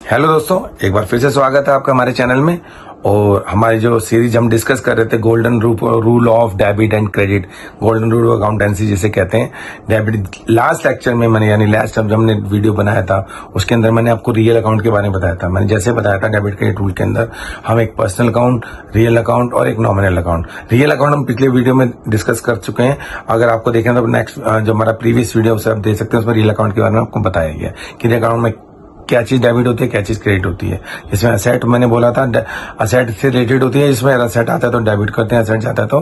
Hello दोस्तों, एक बार फिर से स्वागत है आपका हमारे चैनल में। और हमारी जो सीरीज हम डिस्कस कर रहे थे golden rule of debit and credit, golden rule of accountancy जिसे कहते हैं। डेबिट लास्ट लेक्चर में मैंने यानी लास्ट जब हमने वीडियो बनाया था उसके अंदर मैंने आपको रियल अकाउंट के बारे में बताया था। मैंने जैसे बताया था डेबिट क्रेडिट रूल के अंदर हम एक पर्सनल अकाउंट, रियल अकाउंट और एक नॉमिनल अकाउंट। रियल अकाउंट हम पिछले वीडियो में डिस्कस कर चुके हैं। अगर आपको देखना तो नेक्स्ट जो हमारा प्रीवियस वीडियो उसे आप देख सकते हैं, उसमें रियल अकाउंट के बारे में आपको बताया गया कि रियल अकाउंट में क्या चीज डेबिट होती है, क्या चीज क्रेडिट होती है। इसमें असेट मैंने बोला था असेट से रिलेटेड होती है, इसमें असेट आता है तो डेबिट करते हैं, असेट जाता है तो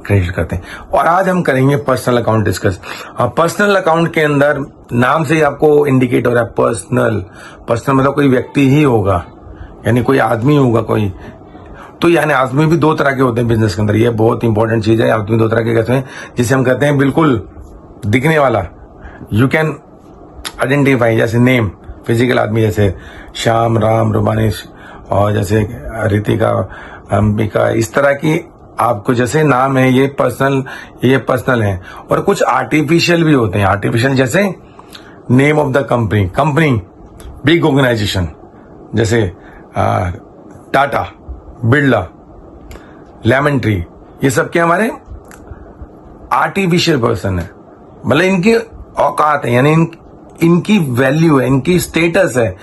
क्रेडिट करते हैं। और आज हम करेंगे personal account discuss. Personal account के अंदर नाम से ही आपको इंडिकेट हो रहा है पर्सनल मतलब कोई व्यक्ति ही होगा, यानी कोई आदमी होगा कोई। तो यानी आदमी भी दो तरह के होते हैं बिजनेस के अंदर, ये बहुत इंपॉर्टेंट चीज है। आदमी दो तरह के कहते हैं, जिसे हम कहते हैं बिल्कुल दिखने वाला, यू कैन आइडेंटिफाई, जैसे नेम फिजिकल आदमी जैसे श्याम, राम, रुमानिश और जैसे रितिका, अंबिका, इस तरह की आपको जैसे नाम है ये पर्सनल है। और कुछ आर्टिफिशियल भी होते हैं। आर्टिफिशियल जैसे name of the company big organization जैसे टाटा, बिरला, लेमन ट्री, ये सब के हमारे आर्टिफिशियल पर्सन है। मतलब इनकी औकात है, यानी इनकी वैल्यू है, इनकी स्टेटस है।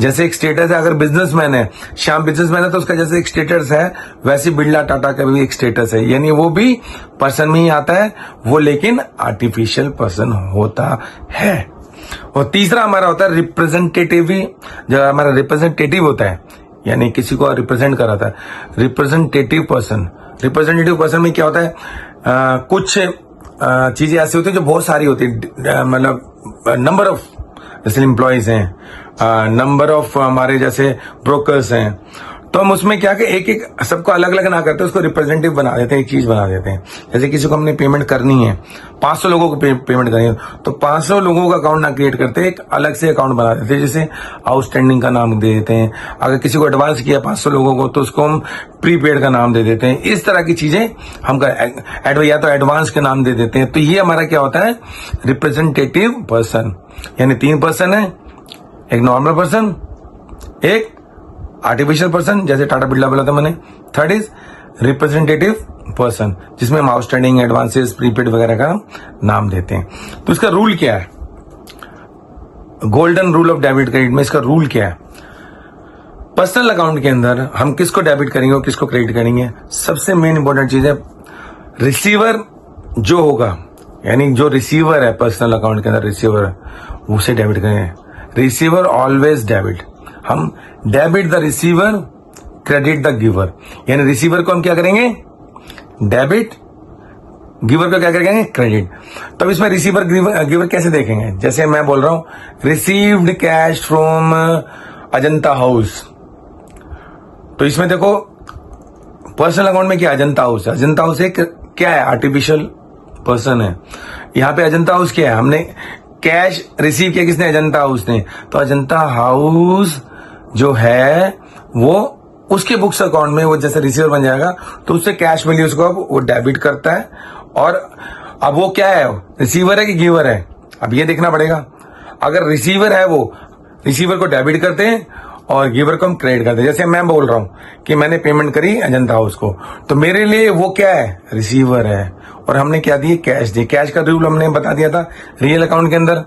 जैसे एक स्टेटस है, अगर बिजनेसमैन है, श्याम बिजनेसमैन है तो उसका जैसे एक स्टेटस है, वैसे बिरला, टाटा का भी एक स्टेटस है। यानी वो भी पर्सन में ही आता है वो, लेकिन आर्टिफिशियल पर्सन होता है। और तीसरा हमारा होता है रिप्रेजेंटेटिव। जो हमारा रिप्रेजेंटेटिव होता है, यानी किसी को रिप्रेजेंट कराता है, रिप्रेजेंटेटिव पर्सन में क्या होता है, कुछ चीजें ऐसी होती है जो बहुत सारी होती है। मतलब नंबर ऑफ जैसे एम्प्लॉयज हैं, नंबर ऑफ हमारे जैसे ब्रोकर्स हैं, तो हम उसमें क्या कि एक एक सबको अलग अलग ना करते, उसको रिप्रेजेंटेटिव बना देते हैं, एक चीज बना देते हैं। जैसे किसी को हमने पेमेंट करनी है, 500 लोगों को पेमेंट करनी है, तो 500 लोगों का अकाउंट ना क्रिएट करते, एक अलग से अकाउंट बना देते हैं, जैसे आउटस्टैंडिंग का नाम दे देते हैं। अगर किसी को एडवांस किया 500 लोगों को तो उसको हम प्रीपेड का नाम दे देते हैं। इस तरह की चीजें हम या तो एडवांस के नाम दे देते हैं। तो ये हमारा क्या होता है, रिप्रेजेंटेटिव पर्सन। यानी 3 पर्सन है, एक नॉर्मल पर्सन, एक आर्टिफिशियल पर्सन जैसे टाटा, बिरला बोला था मैंने। थर्ड इज रिप्रेजेंटेटिव पर्सन, जिसमें हम आउटस्टैंडिंग, एडवांसेस, प्रीपेड वगैरह का नाम देते हैं। तो इसका रूल क्या है, golden rule of debit credit में इसका रूल क्या है। पर्सनल अकाउंट के अंदर हम किसको डेबिट करेंगे और किसको क्रेडिट करेंगे, सबसे मेन इंपॉर्टेंट चीज है रिसीवर जो होगा, यानी जो रिसीवर है पर्सनल अकाउंट के अंदर, रिसीवर उसे डेबिट करेंगे। रिसीवर ऑलवेज डेबिट, हम debit the receiver, credit the giver. यानी रिसीवर को हम क्या करेंगे, डेबिट, गिवर को क्या करेंगे, क्रेडिट। तो इसमें रिसीवर गिवर कैसे देखेंगे, जैसे मैं बोल रहा हूं received cash from Ajanta house, तो इसमें देखो पर्सनल अकाउंट में क्या अजंता हाउस है। अजंता हाउस एक क्या है, आर्टिफिशियल पर्सन है। यहां पे अजंता हाउस क्या है, हमने कैश रिसीव किया किसने, अजंता हाउस ने। तो अजंता हाउस जो है वो उसके बुक्स अकाउंट में वो जैसे रिसीवर बन जाएगा, तो उससे कैश वैल्यू उसको अब वो डेबिट करता है। और अब वो क्या है, रिसीवर है कि गिवर है, अब ये देखना पड़ेगा। अगर रिसीवर है वो रिसीवर को डेबिट करते हैं और गिवर को हम क्रेडिट करते हैं। जैसे मैं बोल रहा हूं कि मैंने पेमेंट करी अजंता हाउस को, तो मेरे लिए वो क्या है, रिसीवर है, और हमने क्या दिए, कैश दिए। कैश का रूल हमने बता दिया था रियल अकाउंट के अंदर।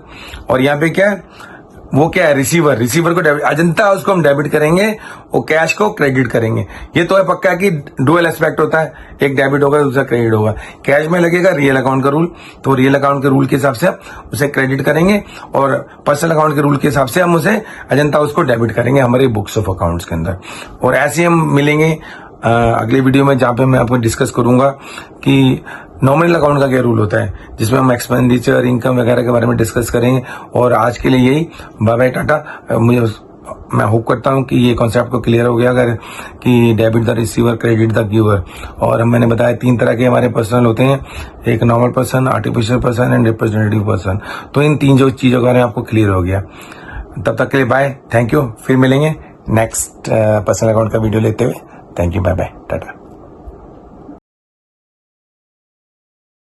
और यहाँ पे क्या है, वो क्या है, रिसीवर को डेबिट, अजंता हाउस को हम डेबिट करेंगे और कैश को क्रेडिट करेंगे। ये तो है पक्का कि डुअल एस्पेक्ट होता है, एक डेबिट होगा दूसरा क्रेडिट होगा। कैश में लगेगा रियल अकाउंट का रूल, तो रियल अकाउंट के रूल के हिसाब से उसे क्रेडिट करेंगे, और पर्सनल अकाउंट के रूल के हिसाब से हम उसे अजंता हाउस को डेबिट करेंगे हमारे बुक्स ऑफ अकाउंट्स के अंदर। और ऐसे हम मिलेंगे अगले वीडियो में, जहां पे मैं आपको डिस्कस करूंगा कि नॉमिनल अकाउंट का क्या रूल होता है, जिसमें हम एक्सपेंडिचर, इनकम वगैरह के बारे में डिस्कस करेंगे। और आज के लिए यही, बाय बाय, टाटा। मैं होप करता हूं कि ये कॉन्सेप्ट को क्लियर हो गया, अगर कि debit the receiver, credit the giver. और मैंने बताया 3 तरह के हमारे पर्सनल होते हैं, एक normal person, artificial person and representative person. तो इन 3 जो चीजों के बारे में आपको क्लियर हो गया। तब तक के लिए बाय, थैंक यू। फिर मिलेंगे नेक्स्ट पर्सनल अकाउंट का वीडियो लेते हुए। Thank you, bye bye, Tata.